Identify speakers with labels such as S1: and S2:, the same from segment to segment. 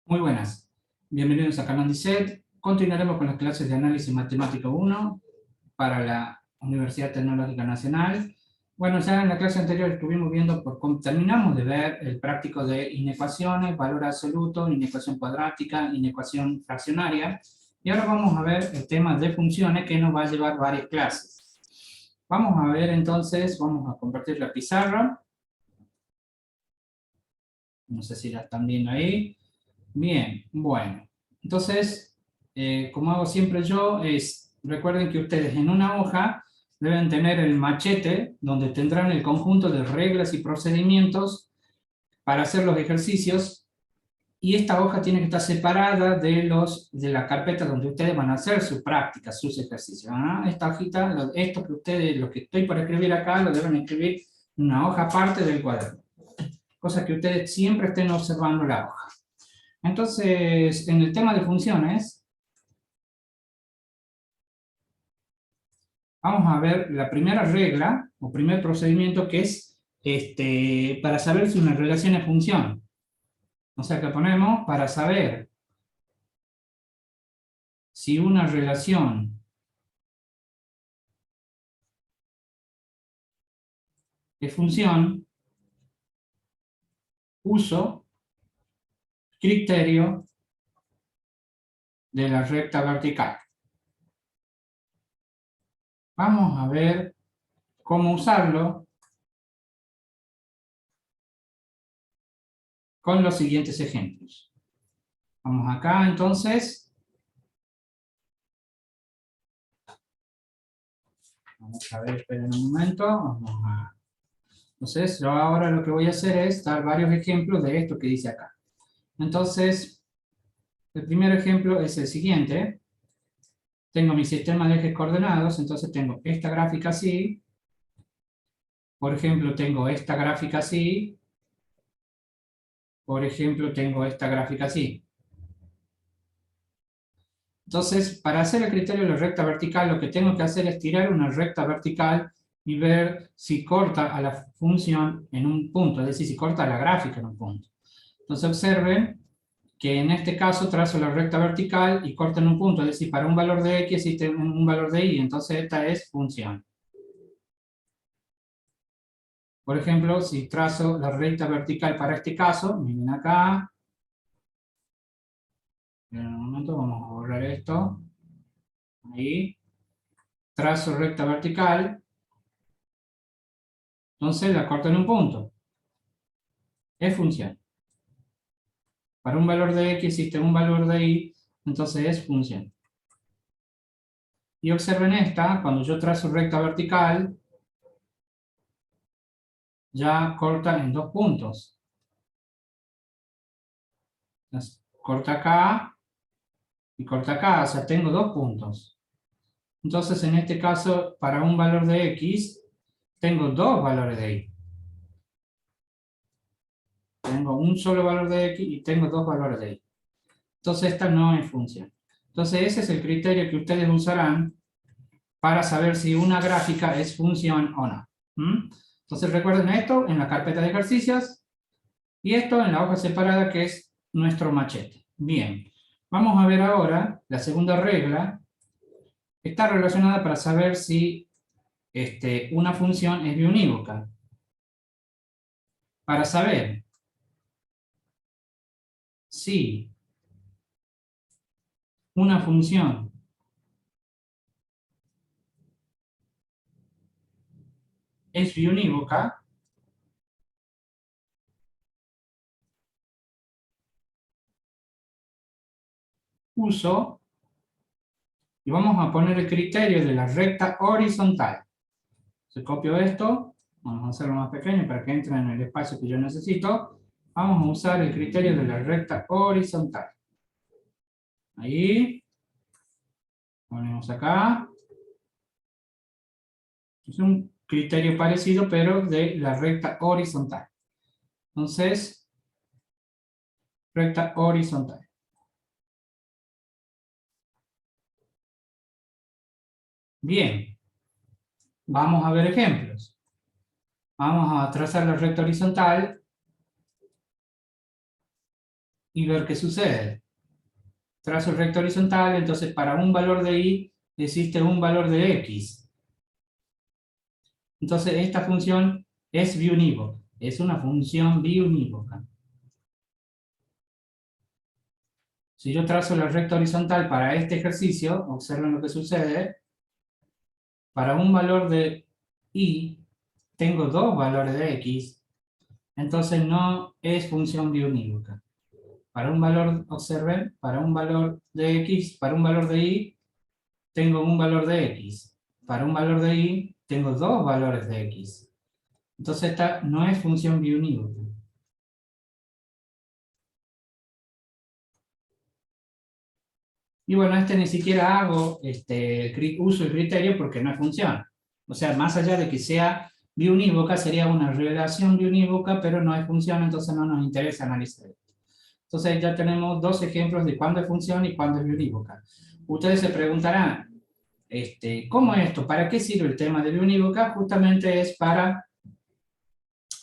S1: Muy buenas, bienvenidos a Canal DICET. Continuaremos con las clases de Análisis Matemático 1 para la Universidad Tecnológica Nacional. Bueno, ya en la clase anterior estuvimos viendo, terminamos de ver el práctico de inecuaciones, valor absoluto, inecuación cuadrática, inecuación fraccionaria. Y ahora vamos a ver el tema de funciones que nos va a llevar varias clases. Vamos a ver entonces, vamos a compartir la pizarra. No sé si la están viendo ahí. Bien, bueno. Entonces, como hago siempre yo, recuerden que ustedes en una hoja deben tener el machete, donde tendrán el conjunto de reglas y procedimientos para hacer los ejercicios, y esta hoja tiene que estar separada de la carpeta donde ustedes van a hacer su práctica, sus ejercicios. Esta hojita, esto que ustedes, lo que estoy por escribir acá, lo deben escribir en una hoja aparte del cuaderno. Cosa que ustedes siempre estén observando la hoja. Entonces, en el tema de funciones, vamos a ver la primera regla, o primer procedimiento, que es para saber si una relación es función. O sea, que ponemos para saber si una relación es función, uso criterio de la recta vertical. Vamos a ver cómo usarlo con los siguientes ejemplos. Vamos acá, entonces. Vamos a ver, esperen un momento. Vamos a... Entonces, yo ahora lo que voy a hacer es dar varios ejemplos de esto que dice acá. Entonces, el primer ejemplo es el siguiente. Tengo mi sistema de ejes coordenados, entonces tengo esta gráfica así. Por ejemplo, tengo esta gráfica así. Por ejemplo, tengo esta gráfica así. Entonces, para hacer el criterio de la recta vertical, lo que tengo que hacer es tirar una recta vertical y ver si corta a la función en un punto, es decir, si corta a la gráfica en un punto. Entonces observen que en este caso trazo la recta vertical y corto en un punto, es decir, para un valor de x existe un valor de y, entonces esta es función. Por ejemplo, si trazo la recta vertical para este caso, miren acá, en un momento vamos a borrar esto, ahí, trazo recta vertical, entonces la corto en un punto, es función. Para un valor de x existe un valor de y, entonces es función. Y observen esta, cuando yo trazo recta vertical, ya corta en dos puntos. Entonces, corta acá y corta acá, o sea, tengo dos puntos. Entonces, en este caso, para un valor de x, tengo dos valores de y. Tengo un solo valor de x y tengo dos valores de y. Entonces, esta no es función. Entonces, ese es el criterio que ustedes usarán para saber si una gráfica es función o no. Entonces, recuerden esto en la carpeta de ejercicios y esto en la hoja separada que es nuestro machete. Bien, vamos a ver ahora la segunda regla. Está relacionada para saber si una función es biunívoca. Para saber si una función es biunívoca, uso, y vamos a poner el criterio de la recta horizontal. Se copio esto, vamos a hacerlo más pequeño para que entre en el espacio que yo necesito. Vamos a usar el criterio de la recta horizontal. Ahí, ponemos acá. Es un criterio parecido, pero de la recta horizontal. Entonces, recta horizontal. Bien, vamos a ver ejemplos. Vamos a trazar la recta horizontal y ver qué sucede. Trazo el recto horizontal, entonces para un valor de y existe un valor de x. Entonces esta función es biunívoca, es una función biunívoca. Si yo trazo la recta horizontal para este ejercicio, observen lo que sucede. Para un valor de y, tengo dos valores de x, entonces no es función biunívoca. Para un valor, observen, para un valor de x, para un valor de y, tengo un valor de x. Para un valor de y, tengo dos valores de x. Entonces esta no es función biunívoca. Y bueno, ni siquiera hago uso el criterio porque no es función. O sea, más allá de que sea biunívoca, sería una relación biunívoca, pero no es función, entonces no nos interesa analizar. Entonces ya tenemos dos ejemplos de cuándo es función y cuándo es biunívoca. Ustedes se preguntarán, ¿cómo es esto? ¿Para qué sirve el tema de biunívoca? Justamente es para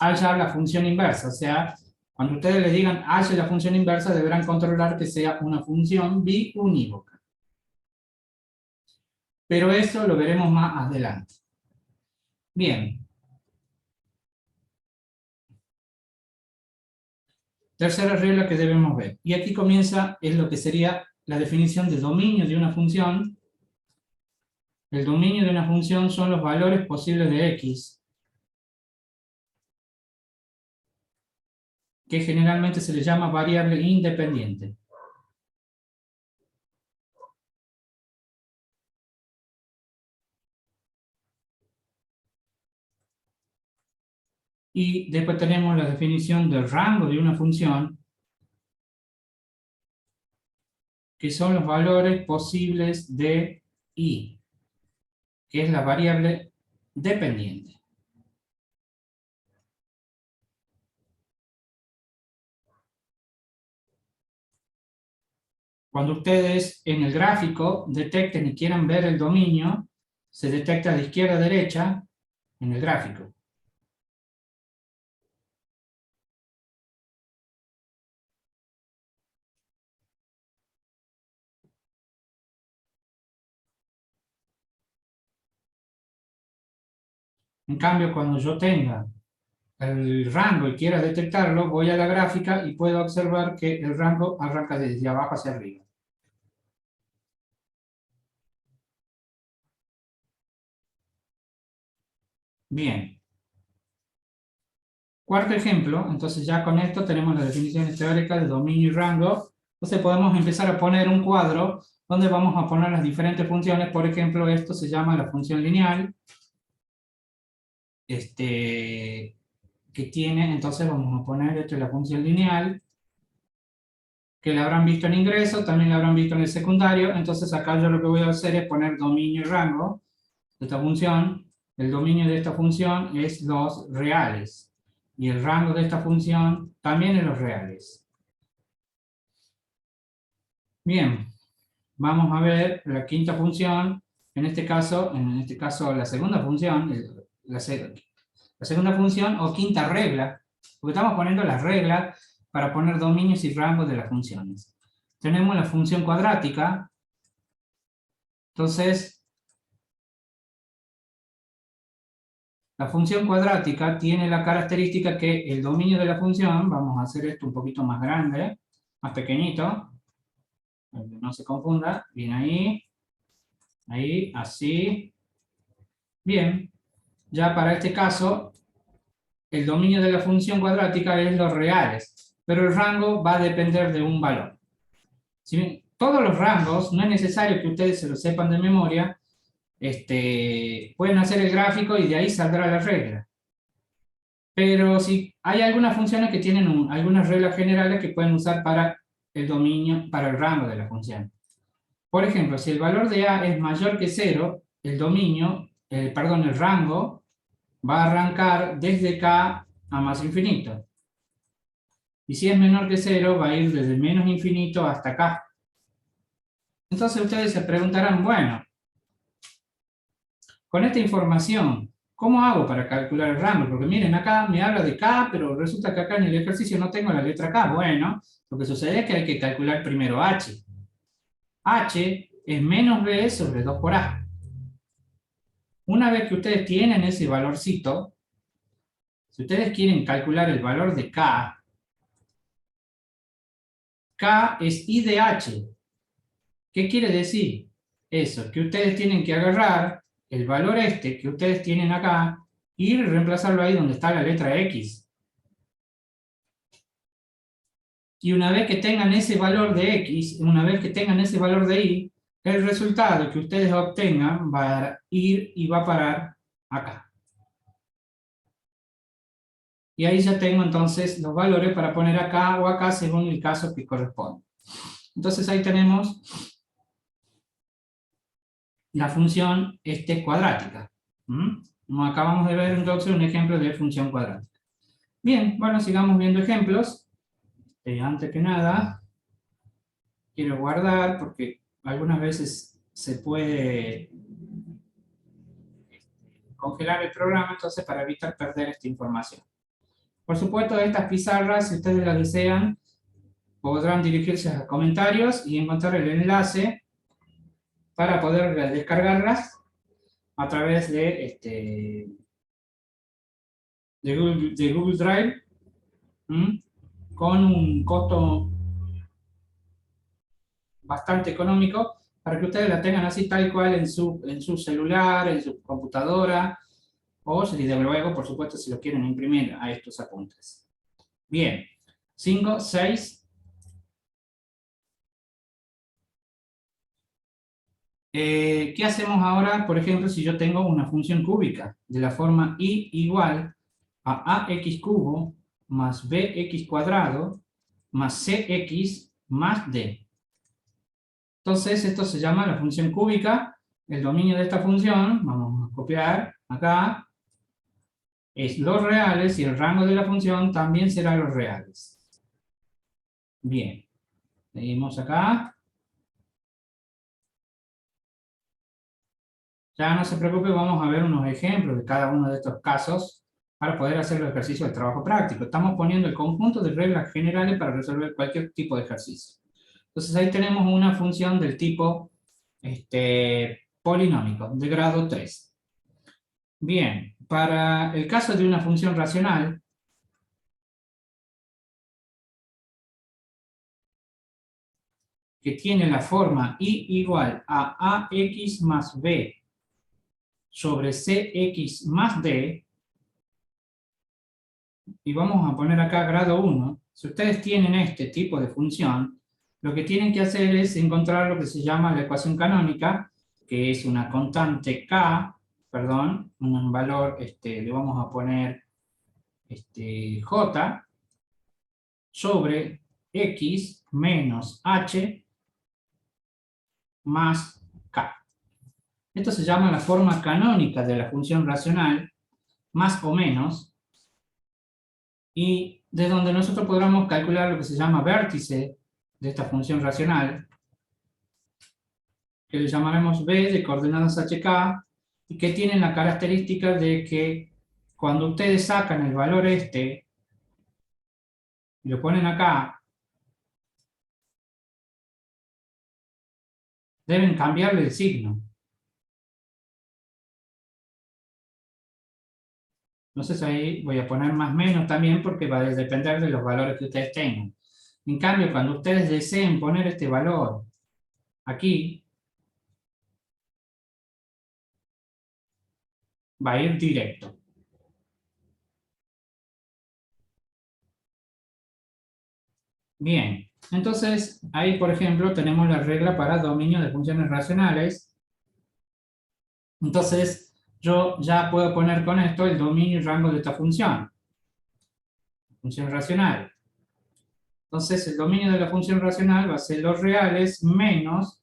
S1: hallar la función inversa. O sea, cuando ustedes les digan halle la función inversa, deberán controlar que sea una función biunívoca. Pero eso lo veremos más adelante. Bien. Tercera regla que debemos ver. Y aquí comienza, es lo que sería la definición de dominio de una función. El dominio de una función son los valores posibles de x, que generalmente se le llama variable independiente. Y después tenemos la definición del rango de una función, que son los valores posibles de y, que es la variable dependiente. Cuando ustedes en el gráfico detecten y quieran ver el dominio, se detecta de izquierda a derecha en el gráfico. En cambio, cuando yo tenga el rango y quiera detectarlo, voy a la gráfica y puedo observar que el rango arranca desde abajo hacia arriba. Bien. Cuarto ejemplo, entonces ya con esto tenemos las definiciones teóricas de dominio y rango. Entonces podemos empezar a poner un cuadro donde vamos a poner las diferentes funciones. Por ejemplo, esto se llama la función lineal. Que tiene, entonces vamos a poner esto es la función lineal, que la habrán visto en ingreso, también la habrán visto en el secundario. Entonces acá yo lo que voy a hacer es poner dominio y rango de esta función. El dominio de esta función es los reales. Y el rango de esta función también es los reales. Bien, vamos a ver la quinta función. En este caso la segunda función, la segunda función o quinta regla, porque estamos poniendo las reglas para poner dominios y rangos de las funciones. Tenemos la función cuadrática. Entonces, la función cuadrática tiene la característica que el dominio de la función, vamos a hacer esto un poquito más grande, más pequeñito, para que no se confunda, bien ahí, así. Bien, ya para este caso, el dominio de la función cuadrática es los reales, pero el rango va a depender de un valor. Si bien todos los rangos, no es necesario que ustedes se lo sepan de memoria, pueden hacer el gráfico y de ahí saldrá la regla. Pero si hay algunas funciones que tienen algunas reglas generales que pueden usar para el dominio, para el rango de la función. Por ejemplo, si el valor de a es mayor que 0, el dominio, el rango va a arrancar desde k a más infinito. Y si es menor que 0, va a ir desde menos infinito hasta k. Entonces ustedes se preguntarán, bueno, con esta información, ¿cómo hago para calcular el rango? Porque miren, acá me habla de K, pero resulta que acá en el ejercicio no tengo la letra K. Bueno, lo que sucede es que hay que calcular primero H. H es menos B sobre 2 por A. Una vez que ustedes tienen ese valorcito, si ustedes quieren calcular el valor de K, K es I de H. ¿Qué quiere decir? Eso, que ustedes tienen que agarrar el valor este que ustedes tienen acá y reemplazarlo ahí donde está la letra X. Y una vez que tengan ese valor de X, una vez que tengan ese valor de Y, el resultado que ustedes obtengan va a ir y va a parar acá. Y ahí ya tengo entonces los valores para poner acá o acá según el caso que corresponde. Entonces ahí tenemos la función cuadrática. Acabamos de ver entonces un ejemplo de función cuadrática. Bien, bueno, sigamos viendo ejemplos. Antes que nada, quiero guardar porque algunas veces se puede congelar el programa, entonces para evitar perder esta información. Por supuesto, estas pizarras, si ustedes las desean, podrán dirigirse a comentarios y encontrar el enlace para poder descargarlas a través de Google Drive, con un costo bastante económico para que ustedes la tengan así tal cual en su celular, en su computadora, o si desde luego, por supuesto, si lo quieren imprimir a estos apuntes. Bien, 5, 6. ¿Qué hacemos ahora, por ejemplo, si yo tengo una función cúbica de la forma y igual a ax cubo más bx cuadrado más cx más d? Entonces, esto se llama la función cúbica. El dominio de esta función, vamos a copiar acá, es los reales y el rango de la función también será los reales. Bien, seguimos acá. Ya no se preocupe, vamos a ver unos ejemplos de cada uno de estos casos para poder hacer los ejercicios de trabajo práctico. Estamos poniendo el conjunto de reglas generales para resolver cualquier tipo de ejercicio. Entonces ahí tenemos una función del tipo polinómico, de grado 3. Bien, para el caso de una función racional, que tiene la forma y igual a ax más b sobre cx más d, y vamos a poner acá grado 1, si ustedes tienen este tipo de función, lo que tienen que hacer es encontrar lo que se llama la ecuación canónica, que es una constante k, perdón, un valor, le vamos a poner j, sobre x menos h más k. Esto se llama la forma canónica de la función racional, más o menos, y de donde nosotros podremos calcular lo que se llama vértice de esta función racional, que le llamaremos b de coordenadas hk, y que tienen la característica de que cuando ustedes sacan el valor y lo ponen acá, deben cambiarle el signo. Entonces ahí voy a poner más menos también porque va a depender de los valores que ustedes tengan. En cambio, cuando ustedes deseen poner este valor aquí, va a ir directo. Bien, entonces ahí por ejemplo tenemos la regla para dominio de funciones racionales. Entonces yo ya puedo poner con esto el dominio y rango de esta función racional. Entonces el dominio de la función racional va a ser los reales menos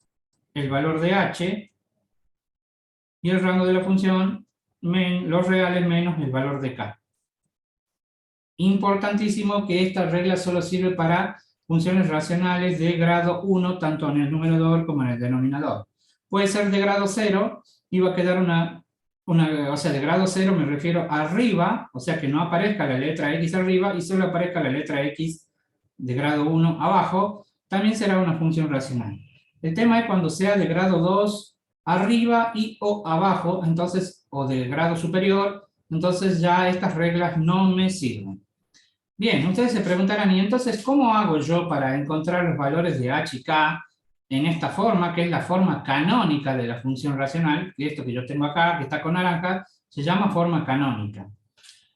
S1: el valor de h, y el rango de la función los reales menos el valor de k. Importantísimo que esta regla solo sirve para funciones racionales de grado 1, tanto en el numerador como en el denominador. Puede ser de grado 0 y va a quedar una o sea, de grado 0 me refiero arriba, o sea, que no aparezca la letra X arriba y solo aparezca la letra X de grado 1 abajo, también será una función racional. El tema es cuando sea de grado 2 arriba y o abajo, entonces, o de grado superior, entonces ya estas reglas no me sirven. Bien, ustedes se preguntarán, ¿y entonces cómo hago yo para encontrar los valores de h y k en esta forma, que es la forma canónica de la función racional? Que esto que yo tengo acá, que está con naranja, se llama forma canónica.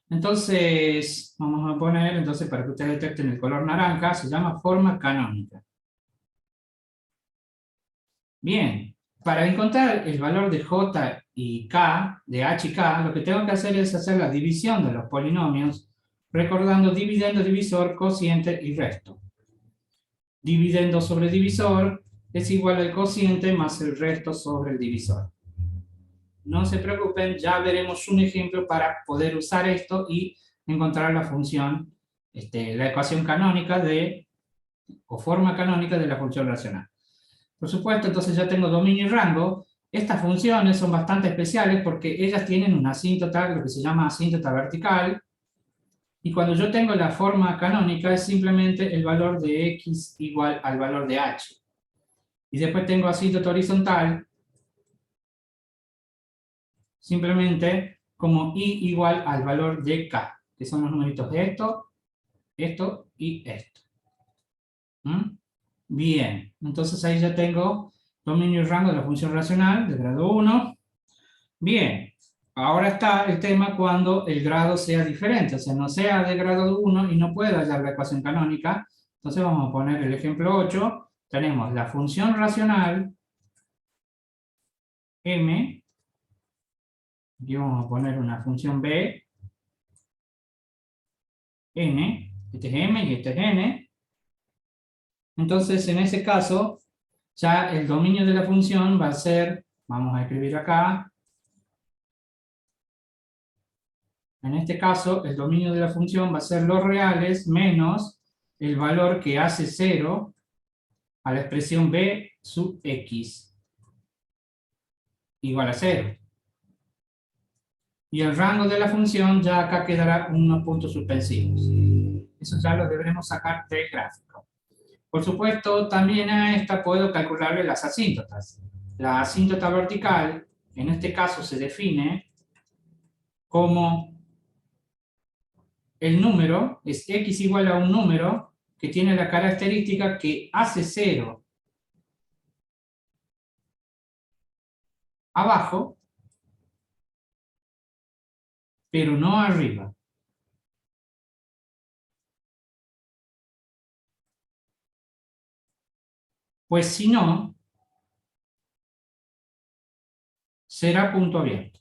S1: Entonces, vamos a poner, entonces para que ustedes detecten el color naranja, se llama forma canónica. Bien, para encontrar el valor de j y k, de h y k, lo que tengo que hacer es hacer la división de los polinomios, recordando dividendo, divisor, cociente y resto. Dividendo sobre divisor es igual al cociente más el resto sobre el divisor. No se preocupen, ya veremos un ejemplo para poder usar esto y encontrar la función, la ecuación canónica o forma canónica de la función racional. Por supuesto, entonces ya tengo dominio y rango. Estas funciones son bastante especiales porque ellas tienen una asíntota, lo que se llama asíntota vertical, y cuando yo tengo la forma canónica es simplemente el valor de x igual al valor de h. Y después tengo asíntota horizontal, simplemente como i igual al valor de k, que son los numeritos de esto, esto y esto. ¿Mm? Bien, entonces ahí ya tengo dominio y rango de la función racional de grado 1. Bien, ahora está el tema cuando el grado sea diferente, o sea, no sea de grado 1 y no pueda hallar la ecuación canónica. Entonces vamos a poner el ejemplo 8. Tenemos la función racional m, aquí vamos a poner una función b, n, este es m y este es n. Entonces, en ese caso, ya el dominio de la función va a ser, vamos a escribir acá, en este caso, el dominio de la función va a ser los reales menos el valor que hace 0 a la expresión b sub x igual a 0. Y el rango de la función ya acá quedará unos puntos suspensivos. Eso ya lo deberemos sacar del gráfico. Por supuesto, también a esta puedo calcularle las asíntotas. La asíntota vertical, en este caso, se define como el número, es x igual a un número que tiene la característica que hace 0 abajo, pero no arriba. Pues si no, será punto abierto.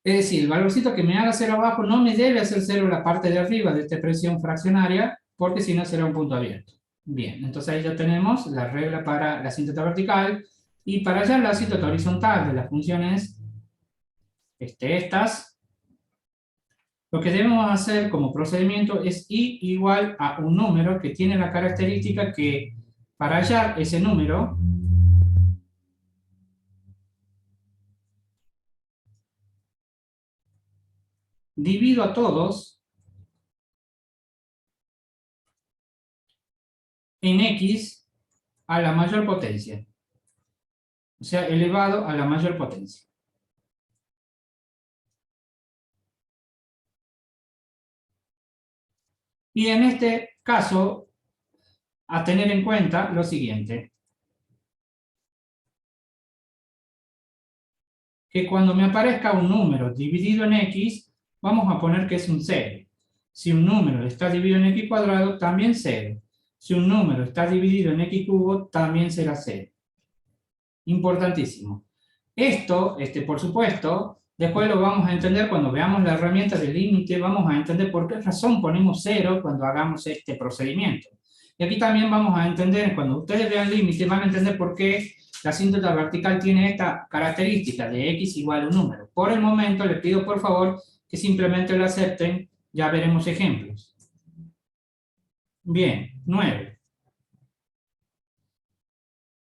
S1: Es decir, el valorcito que me haga 0 abajo no me debe hacer 0 la parte de arriba de esta expresión fraccionaria, porque si no será un punto abierto. Bien, entonces ahí ya tenemos la regla para la asíntota vertical, y para hallar la asíntota horizontal de las funciones estas, lo que debemos hacer como procedimiento es i igual a un número que tiene la característica que para hallar ese número, divido a todos en x a la mayor potencia, o sea, elevado a la mayor potencia. Y en este caso, a tener en cuenta lo siguiente, que cuando me aparezca un número dividido en x, vamos a poner que es un 0. Si un número está dividido en x cuadrado, también 0. Si un número está dividido en x cubo, también será 0. Importantísimo. Esto, por supuesto, después lo vamos a entender cuando veamos la herramienta de límite, vamos a entender por qué razón ponemos 0 cuando hagamos este procedimiento. Y aquí también vamos a entender, cuando ustedes vean límite, van a entender por qué la asíntota vertical tiene esta característica de x igual a un número. Por el momento, les pido por favor que simplemente lo acepten, ya veremos ejemplos. Bien, 9.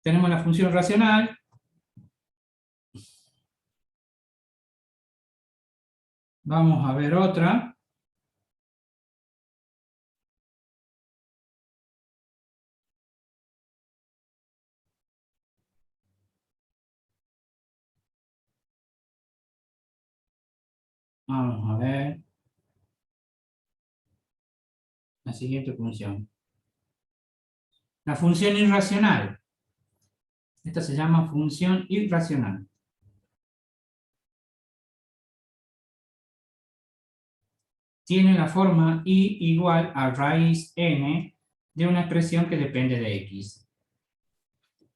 S1: tenemos la función racional. Vamos a ver otra. Vamos a ver la siguiente función. La función irracional. Esta se llama función irracional. Tiene la forma y igual a raíz n de una expresión que depende de x.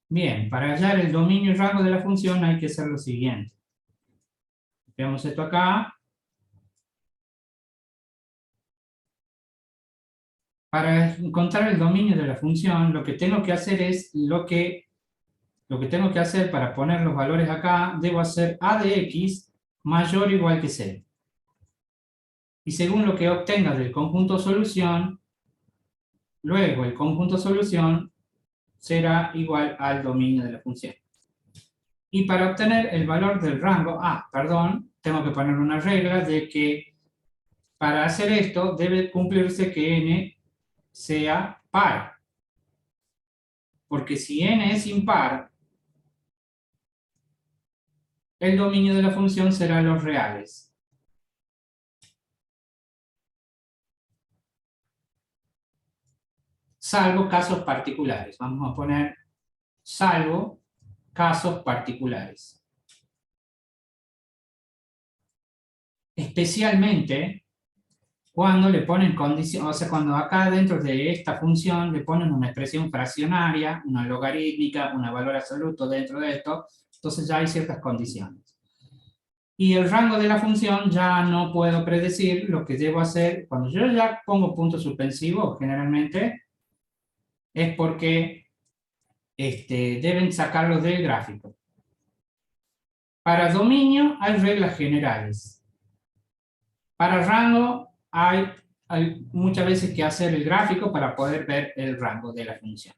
S1: Bien, para hallar el dominio y rango de la función hay que hacer lo siguiente. Veamos esto acá. Para encontrar el dominio de la función, lo que tengo que hacer es lo que tengo que hacer para poner los valores acá, debo hacer a de x mayor o igual que 0. Y según lo que obtenga del conjunto solución, luego el conjunto solución será igual al dominio de la función. Y para obtener el valor del rango, tengo que poner una regla de que para hacer esto debe cumplirse que n sea par. Porque si n es impar, el dominio de la función será los reales. Salvo casos particulares. Vamos a poner salvo casos particulares. Especialmente cuando le ponen condición, o sea, cuando acá dentro de esta función le ponen una expresión fraccionaria, una logarítmica, un valor absoluto dentro de esto, entonces ya hay ciertas condiciones. Y el rango de la función ya no puedo predecir. Lo que debo hacer, cuando yo ya pongo punto suspensivo, generalmente, es porque deben sacarlo del gráfico. Para dominio hay reglas generales. Para rango hay muchas veces que hacer el gráfico para poder ver el rango de la función.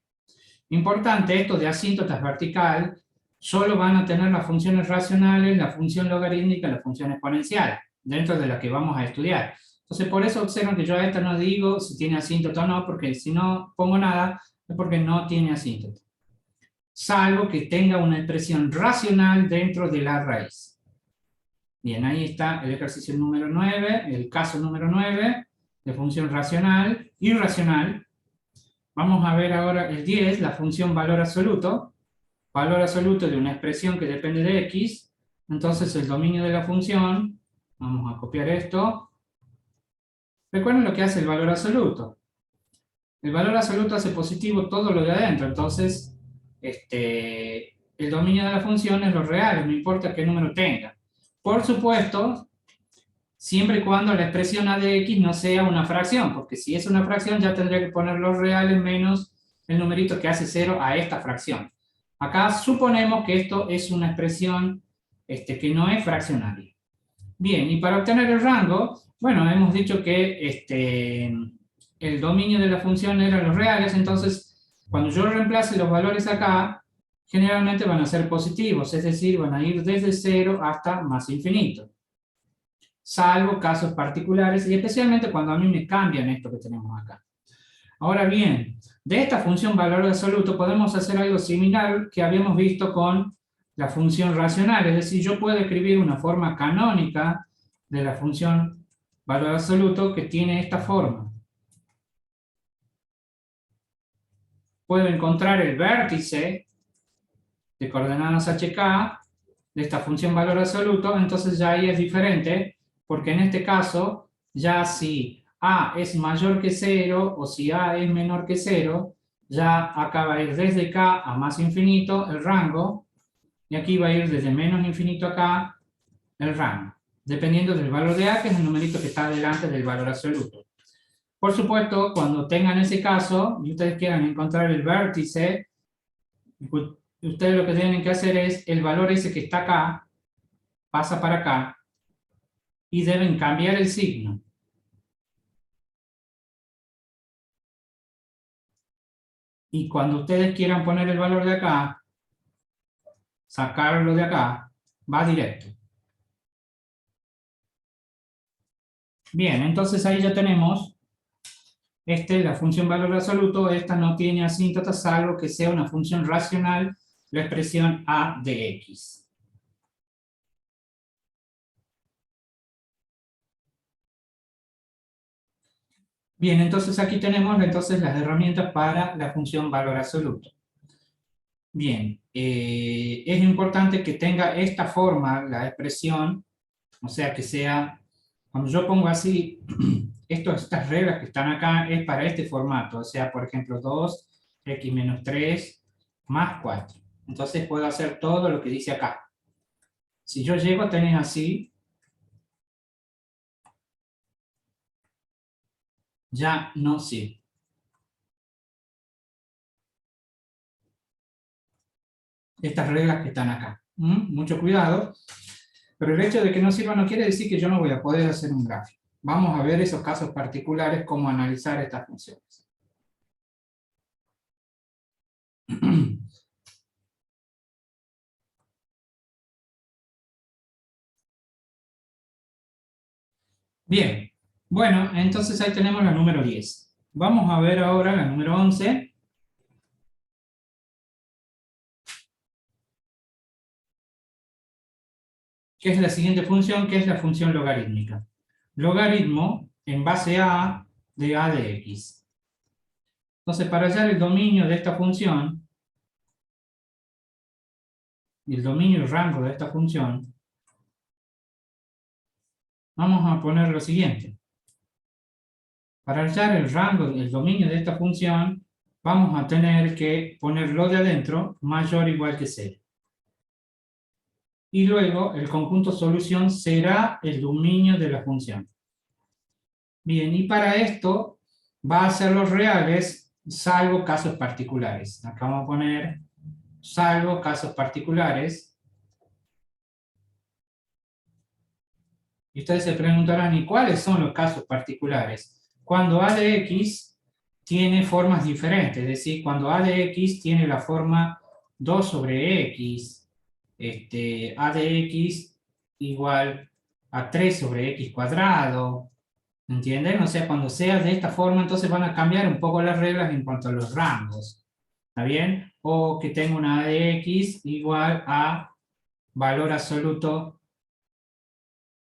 S1: Importante, esto de asíntotas vertical, solo van a tener las funciones racionales, la función logarítmica y la función exponencial, dentro de la que vamos a estudiar. Entonces, por eso observan que yo a esta no digo si tiene asíntota o no, porque si no pongo nada, es porque no tiene asíntota. Salvo que tenga una expresión racional dentro de la raíz. Bien, ahí está el ejercicio número 9, el caso número 9, de función racional, irracional. Vamos a ver ahora el 10, la función valor absoluto de una expresión que depende de x. Entonces el dominio de la función, vamos a copiar esto. Recuerden lo que hace el valor absoluto. El valor absoluto hace positivo todo lo de adentro, entonces el dominio de la función es los reales, no importa qué número tenga. Por supuesto, siempre y cuando la expresión a de x no sea una fracción, porque si es una fracción ya tendría que poner los reales menos el numerito que hace 0 a esta fracción. Acá suponemos que esto es una expresión que no es fraccionaria. Bien, y para obtener el rango, bueno, hemos dicho que el dominio de la función eran los reales, entonces cuando yo reemplace los valores acá, generalmente van a ser positivos, es decir, van a ir desde 0 hasta más infinito. Salvo casos particulares, y especialmente cuando a mí me cambian esto que tenemos acá. Ahora bien, de esta función valor absoluto podemos hacer algo similar que habíamos visto con la función racional, es decir, yo puedo escribir una forma canónica de la función valor absoluto que tiene esta forma. Puedo encontrar el vértice de coordenadas HK de esta función valor absoluto, entonces ya ahí es diferente, porque en este caso, ya si A es mayor que 0 o si A es menor que 0, ya acá va a ir desde K a más infinito el rango, y aquí va a ir desde menos infinito acá el rango, dependiendo del valor de A, que es el numerito que está delante del valor absoluto. Por supuesto, cuando tengan ese caso y ustedes quieran encontrar el vértice, ustedes lo que tienen que hacer es el valor ese que está acá, pasa para acá, y deben cambiar el signo. Y cuando ustedes quieran poner el valor de acá, sacarlo de acá, va directo. Bien, entonces ahí ya tenemos, la función valor absoluto, esta no tiene asíntota salvo que sea una función racional, la expresión a de x. Bien, entonces aquí tenemos entonces las herramientas para la función valor absoluto. Bien, es importante que tenga esta forma, la expresión, o sea que sea, cuando yo pongo así, estas reglas que están acá es para este formato, o sea, por ejemplo, 2x menos 3 más 4. Entonces puedo hacer todo lo que dice acá. Si yo llego a tener así, ya no sirve. Estas reglas que están acá. Mucho cuidado. Pero el hecho de que no sirva no quiere decir que yo no voy a poder hacer un gráfico. Vamos a ver esos casos particulares, cómo analizar estas funciones. Bien, bueno, entonces ahí tenemos la número 10. Vamos a ver ahora la número 11. Que es la siguiente función, que es la función logarítmica. Logaritmo en base a de a de x. Entonces, para hallar el dominio de esta función, y el dominio y rango de esta función, vamos a poner lo siguiente. Para hallar el rango, el dominio de esta función, vamos a tener que ponerlo de adentro mayor o igual que 0. Y luego el conjunto solución será el dominio de la función. Bien, y para esto va a ser los reales salvo casos particulares. Acá vamos a poner salvo casos particulares. Y ustedes se preguntarán, ¿y cuáles son los casos particulares? Cuando a de x tiene formas diferentes, es decir, cuando a de x tiene la forma 2 sobre x, a de x igual a 3 sobre x cuadrado, ¿entienden? O sea, cuando sea de esta forma, entonces van a cambiar un poco las reglas en cuanto a los rangos, ¿está bien? O que tengo una a de x igual a valor absoluto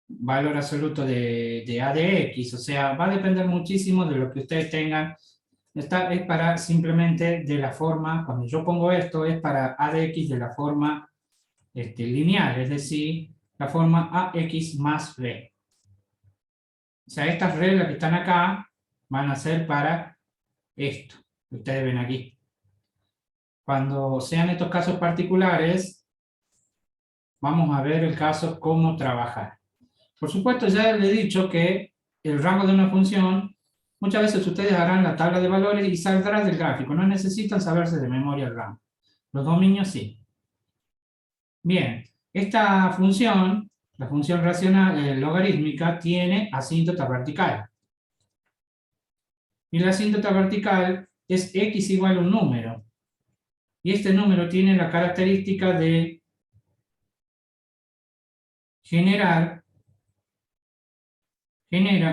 S1: de a de x, o sea, va a depender muchísimo de lo que ustedes tengan. Esta es para simplemente de la forma, cuando yo pongo esto, es para a de x de la forma lineal, es decir, la forma ax más b. O sea, estas reglas que están acá van a ser para esto, que ustedes ven aquí. Cuando sean estos casos particulares, vamos a ver el caso cómo trabajar. Por supuesto, ya le he dicho que el rango de una función, muchas veces ustedes harán la tabla de valores y saldrá del gráfico. No necesitan saberse de memoria el rango. Los dominios sí. Bien, esta función, la función racional logarítmica, tiene asíntota vertical. Y la asíntota vertical es x igual a un número. Y este número tiene la característica de genera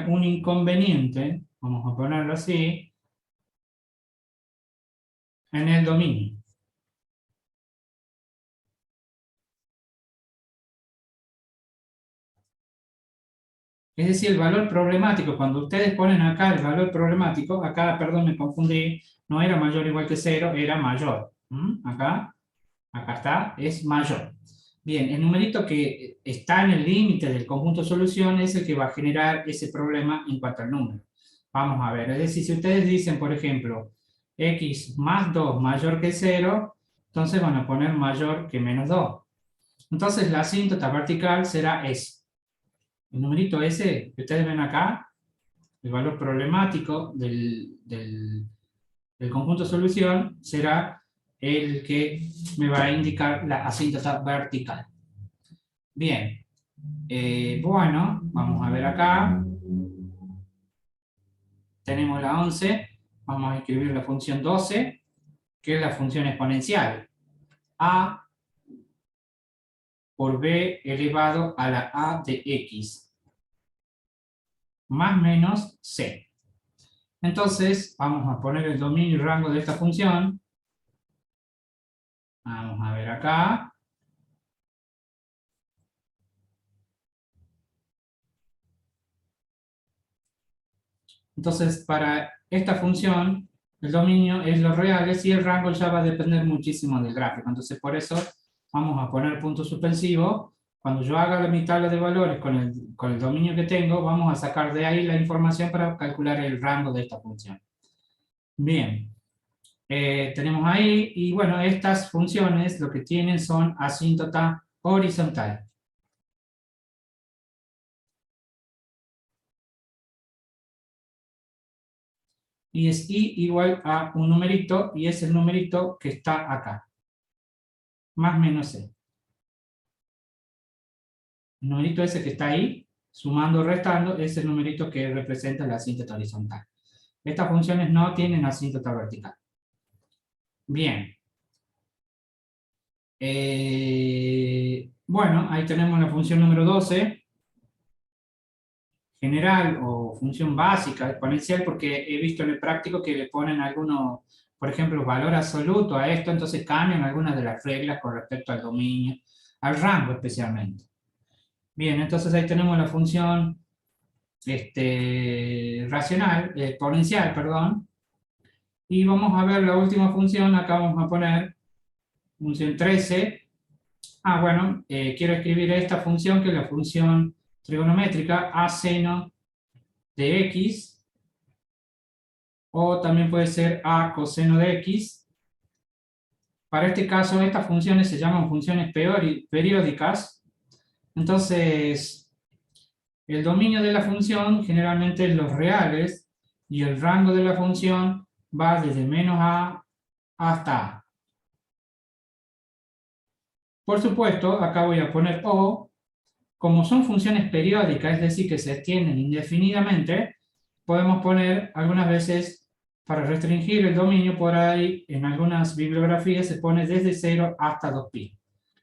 S1: un inconveniente, vamos a ponerlo así, en el dominio. Es decir, el valor problemático, cuando ustedes ponen acá el valor problemático, acá, perdón, me confundí, no era mayor o igual que 0, era mayor. Acá está, es mayor. Bien, el numerito que está en el límite del conjunto solución es el que va a generar ese problema en cuanto al número. Vamos a ver, es decir, si ustedes dicen, por ejemplo, x más 2 mayor que 0, entonces van a poner mayor que menos 2. Entonces la asíntota vertical será S. El numerito S que ustedes ven acá, el valor problemático del conjunto solución, será el que me va a indicar la asíntota vertical. Bien, bueno, vamos a ver acá. Tenemos la 11, vamos a escribir la función 12, que es la función exponencial. A por b elevado a la a de x, más menos c. Entonces, vamos a poner el dominio y rango de esta función. Vamos a ver acá. Entonces, para esta función, el dominio es los reales y el rango ya va a depender muchísimo del gráfico. Entonces, por eso vamos a poner punto suspensivo. Cuando yo haga mi tabla de valores con el dominio que tengo, vamos a sacar de ahí la información para calcular el rango de esta función. Bien, tenemos ahí, y bueno, estas funciones lo que tienen son asíntota horizontal. Y es i igual a un numerito, y es el numerito que está acá, más menos c. El numerito ese que está ahí, sumando o restando, es el numerito que representa la asíntota horizontal. Estas funciones no tienen asíntota vertical. Bien. Bueno, ahí tenemos la función número 12, general o función básica exponencial, porque he visto en el práctico que le ponen algunos, por ejemplo, valor absoluto a esto, entonces cambian algunas de las reglas con respecto al dominio, al rango especialmente. Bien, entonces ahí tenemos la función racional, exponencial, perdón, y vamos a ver la última función. Acá vamos a poner función 13. Bueno, quiero escribir esta función, que es la función trigonométrica a seno de x, o también puede ser a coseno de x. Para este caso, estas funciones se llaman funciones periódicas. Entonces, el dominio de la función generalmente es los reales, y el rango de la función va desde menos a hasta a. Por supuesto, acá voy a poner o. Como son funciones periódicas, es decir, que se extienden indefinidamente, podemos poner algunas veces, para restringir el dominio, por ahí en algunas bibliografías se pone desde 0 hasta 2pi.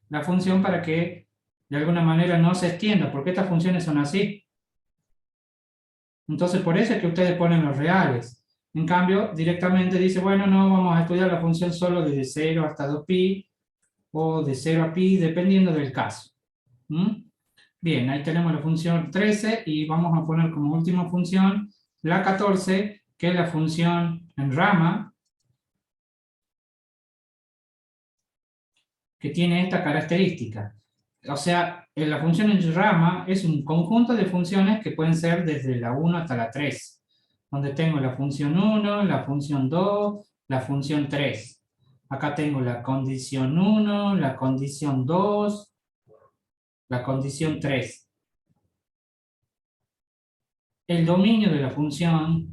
S1: La función, para que de alguna manera no se extienda, porque estas funciones son así. Entonces, por eso es que ustedes ponen los reales. En cambio, directamente dice, bueno, no, vamos a estudiar la función solo desde 0 hasta 2pi, o de 0 a pi, dependiendo del caso. Bien, ahí tenemos la función 13, y vamos a poner como última función la 14, que es la función en rama, que tiene esta característica. O sea, la función en rama es un conjunto de funciones que pueden ser desde la 1 hasta la 3, donde tengo la función 1, la función 2, la función 3. Acá tengo la condición 1, la condición 2, la condición 3. El dominio de la función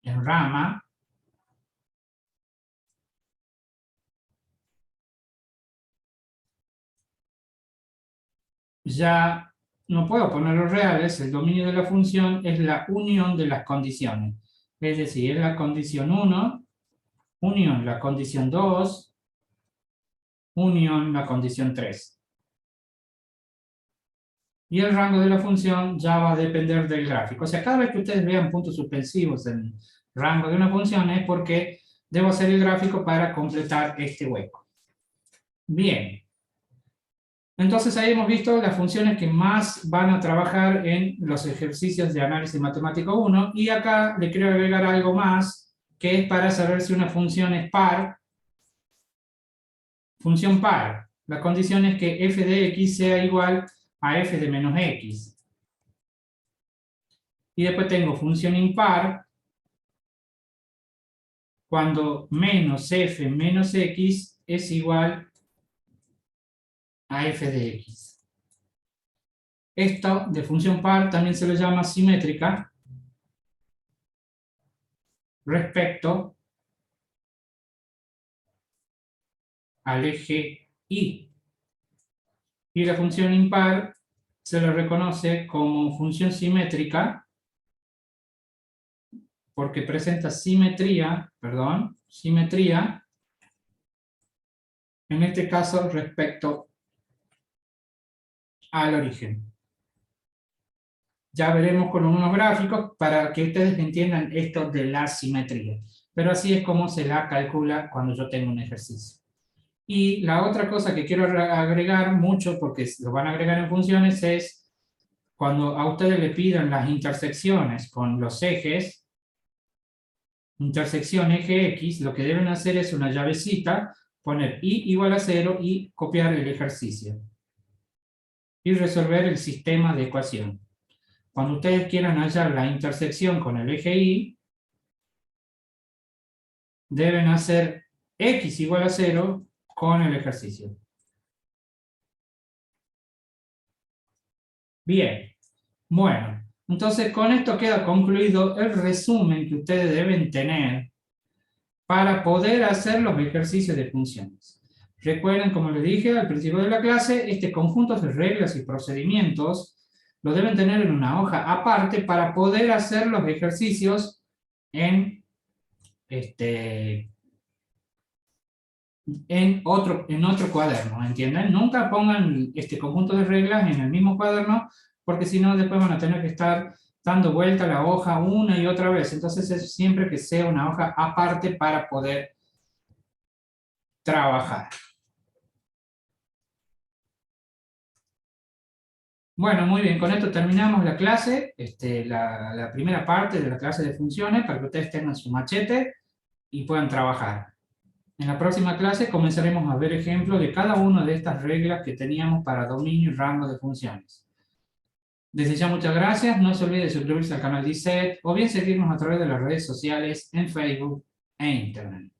S1: en rama ya no puedo poner los reales. El dominio de la función es la unión de las condiciones. Es decir, es la condición 1, unión la condición 2, unión la condición 3. Y el rango de la función ya va a depender del gráfico. O sea, cada vez que ustedes vean puntos suspensivos en rango de una función, es porque debo hacer el gráfico para completar este hueco. Bien. Entonces ahí hemos visto las funciones que más van a trabajar en los ejercicios de análisis matemático 1, y acá le quiero agregar algo más, que es para saber si una función es par. Función par, la condición es que f de x sea igual a f de menos x. Y después tengo función impar, cuando menos f menos x es igual a f de x. Esto de función par también se lo llama simétrica respecto al eje y. Y la función impar se le reconoce como función simétrica porque presenta simetría En este caso, respecto al origen. Ya veremos con unos gráficos para que ustedes entiendan esto de la simetría. Pero así es como se la calcula cuando yo tengo un ejercicio. Y la otra cosa que quiero agregar mucho, porque lo van a agregar en funciones, es cuando a ustedes le pidan las intersecciones con los ejes, intersección eje X, lo que deben hacer es una llavecita, poner y igual a 0 y copiar el ejercicio. Y resolver el sistema de ecuación. Cuando ustedes quieran hallar la intersección con el eje Y, deben hacer X igual a 0 con el ejercicio. Bien, bueno, entonces con esto queda concluido el resumen que ustedes deben tener para poder hacer los ejercicios de funciones. Recuerden, como les dije al principio de la clase, este conjunto de reglas y procedimientos lo deben tener en una hoja aparte para poder hacer los ejercicios en otro cuaderno, ¿entienden? Nunca pongan este conjunto de reglas en el mismo cuaderno, porque si no después van a tener que estar dando vuelta a la hoja una y otra vez. Entonces es siempre que sea una hoja aparte para poder trabajar. Bueno, muy bien, con esto terminamos la clase, la primera parte de la clase de funciones, para que ustedes tengan su machete y puedan trabajar. En la próxima clase comenzaremos a ver ejemplos de cada una de estas reglas que teníamos para dominio y rango de funciones. Desde ya muchas gracias, no se olvide de suscribirse al canal DICET o bien seguirnos a través de las redes sociales en Facebook e Internet.